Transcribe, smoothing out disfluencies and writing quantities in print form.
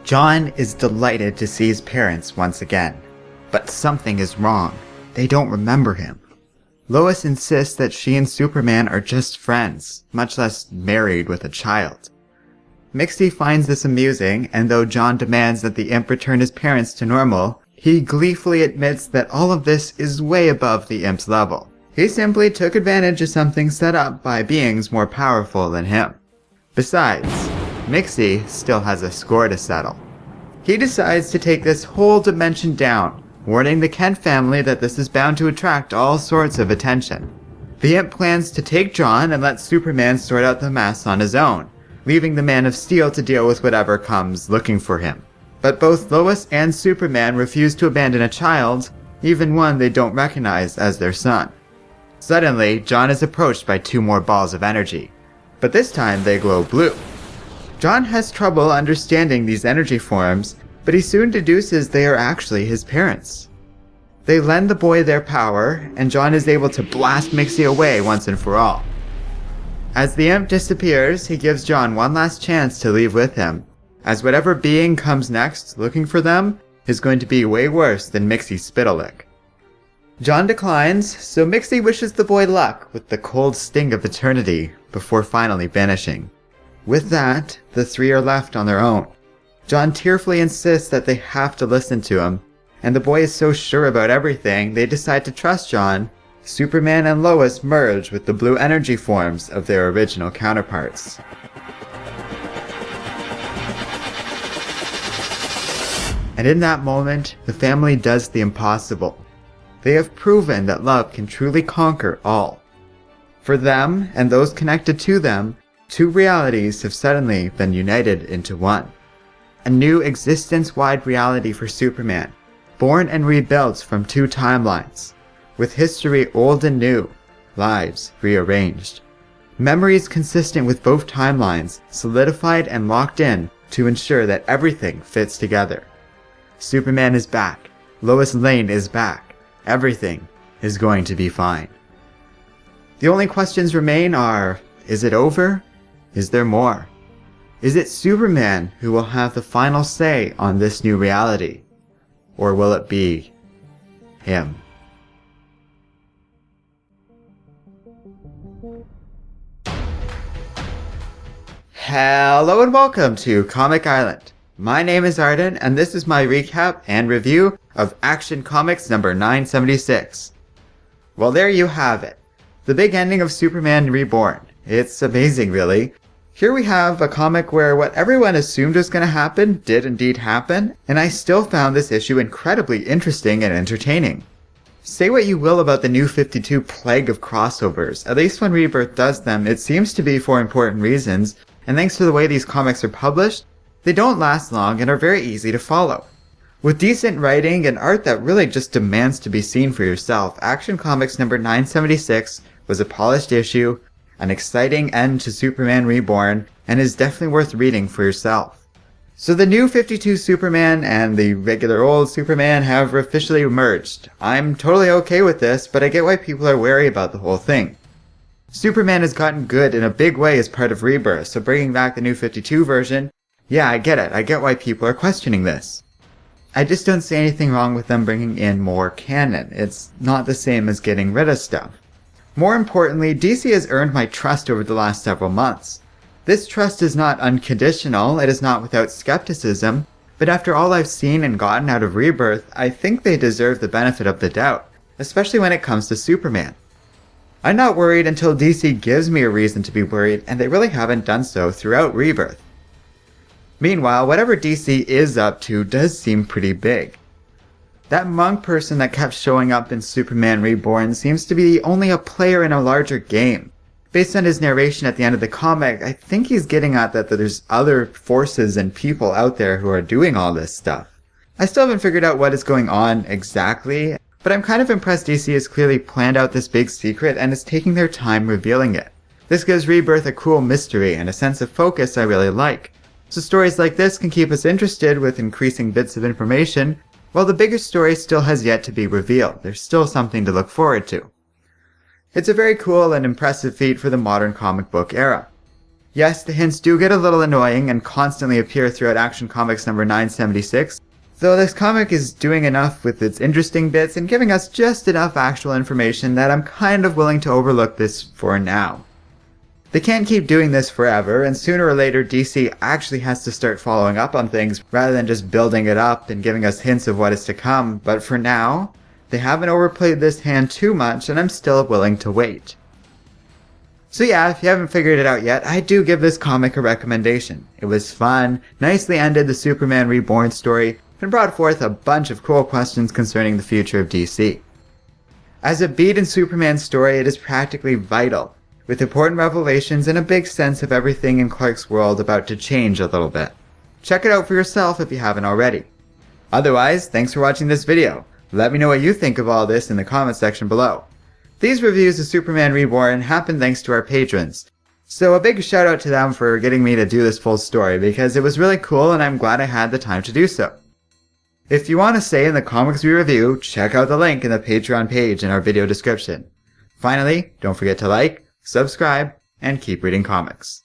John is delighted to see his parents once again, but something is wrong. They don't remember him. Lois insists that she and Superman are just friends, much less married with a child. Mixie finds this amusing, and though John demands that the imp return his parents to normal, he gleefully admits that all of this is way above the imp's level. He simply took advantage of something set up by beings more powerful than him. Besides, Mixie still has a score to settle. He decides to take this whole dimension down, warning the Kent family that this is bound to attract all sorts of attention. The imp plans to take John and let Superman sort out the mess on his own, leaving the Man of Steel to deal with whatever comes looking for him. But both Lois and Superman refuse to abandon a child, even one they don't recognize as their son. Suddenly, John is approached by two more balls of energy, but this time they glow blue. John has trouble understanding these energy forms, but he soon deduces they are actually his parents. They lend the boy their power, and John is able to blast Mixie away once and for all. As the imp disappears, he gives John one last chance to leave with him, as whatever being comes next looking for them is going to be way worse than Mixie's spittle-lick. John declines, so Mixie wishes the boy luck with the cold sting of eternity before finally vanishing. With that, the three are left on their own. John tearfully insists that they have to listen to him, and the boy is so sure about everything they decide to trust John. Superman and Lois merge with the blue energy forms of their original counterparts. And in that moment, the family does the impossible. They have proven that love can truly conquer all. For them, and those connected to them, two realities have suddenly been united into one. A new existence-wide reality for Superman, born and rebuilt from two timelines, with history old and new, lives rearranged. Memories consistent with both timelines, solidified and locked in to ensure that everything fits together. Superman is back. Lois Lane is back. Everything is going to be fine. The only questions remain are, is it over? Is there more? Is it Superman who will have the final say on this new reality? Or will it be him? Hello and welcome to Comic Island. My name is Arden, and this is my recap and review of Action Comics number 976. Well, there you have it. The big ending of Superman Reborn. It's amazing, really. Here we have a comic where what everyone assumed was going to happen did indeed happen, and I still found this issue incredibly interesting and entertaining. Say what you will about the New 52 plague of crossovers, at least when Rebirth does them, it seems to be for important reasons, and thanks to the way these comics are published, they don't last long and are very easy to follow. With decent writing and art that really just demands to be seen for yourself, Action Comics number 976 was a polished issue, an exciting end to Superman Reborn, and is definitely worth reading for yourself. So the New 52 Superman and the regular old Superman have officially merged. I'm totally okay with this, but I get why people are wary about the whole thing. Superman has gotten good in a big way as part of Rebirth, so bringing back the New 52 version, yeah, I get it. I get why people are questioning this. I just don't see anything wrong with them bringing in more canon. It's not the same as getting rid of stuff. More importantly, DC has earned my trust over the last several months. This trust is not unconditional, it is not without skepticism, but after all I've seen and gotten out of Rebirth, I think they deserve the benefit of the doubt, especially when it comes to Superman. I'm not worried until DC gives me a reason to be worried, and they really haven't done so throughout Rebirth. Meanwhile, whatever DC is up to does seem pretty big. That monk person that kept showing up in Superman Reborn seems to be only a player in a larger game. Based on his narration at the end of the comic, I think he's getting at that there's other forces and people out there who are doing all this stuff. I still haven't figured out what is going on exactly, but I'm kind of impressed DC has clearly planned out this big secret and is taking their time revealing it. This gives Rebirth a cool mystery and a sense of focus I really like. So stories like this can keep us interested with increasing bits of information, while the bigger story still has yet to be revealed. There's still something to look forward to. It's a very cool and impressive feat for the modern comic book era. Yes, the hints do get a little annoying and constantly appear throughout Action Comics number 976, though this comic is doing enough with its interesting bits and giving us just enough actual information that I'm kind of willing to overlook this for now. They can't keep doing this forever, and sooner or later DC actually has to start following up on things rather than just building it up and giving us hints of what is to come, but for now, they haven't overplayed this hand too much and I'm still willing to wait. So yeah, if you haven't figured it out yet, I do give this comic a recommendation. It was fun, nicely ended the Superman Reborn story, and brought forth a bunch of cool questions concerning the future of DC. As a beat in Superman's story, it is practically vital, with important revelations and a big sense of everything in Clark's world about to change a little bit. Check it out for yourself if you haven't already. Otherwise, thanks for watching this video. Let me know what you think of all this in the comment section below. These reviews of Superman Reborn happen thanks to our patrons, so a big shout out to them for getting me to do this full story because it was really cool and I'm glad I had the time to do so. If you want to say in the comics we review, check out the link in the Patreon page in our video description. Finally, don't forget to like, subscribe, and keep reading comics.